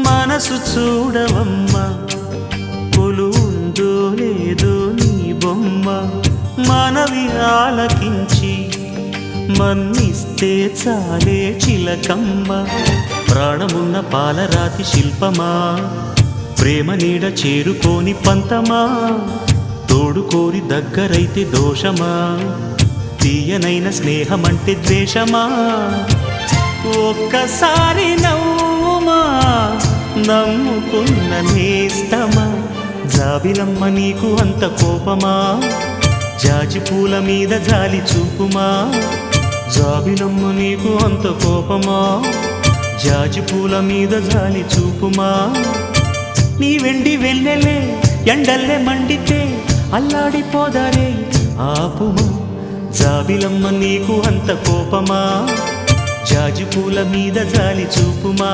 మనసు చూడవమ్మా కొలువుందో లేదో నీ బొమ్మ మనవి ఆలకించి మన్నిస్తే చాలే చిలకమ్మ ప్రాణమున్న పాలరాతి శిల్పమా ప్రేమ నీడ చేరుకోని పంతమా తోడుకోరి దగ్గరైతే దోషమా తీయనైన స్నేహమంటే ద్వేషమా ఒక్కసారి నవ్వుమా నమ్ముకున్న నేస్తమా జాబిలమ్మ నీకు అంత కోపమా జాజి పూల మీద జాలి చూపుమా జాబిలమ్మ నీకు అంత కోపమా జాజి పూల మీద జాలి చూపుమా నీ వెండి వెన్నెలే ఎండల్లే మండితే అల్లాడిపోదారే ఆపుమా జాబిలమ్మ నీకు అంత కోపమా జాజి పూల మీద జాలి చూపుమా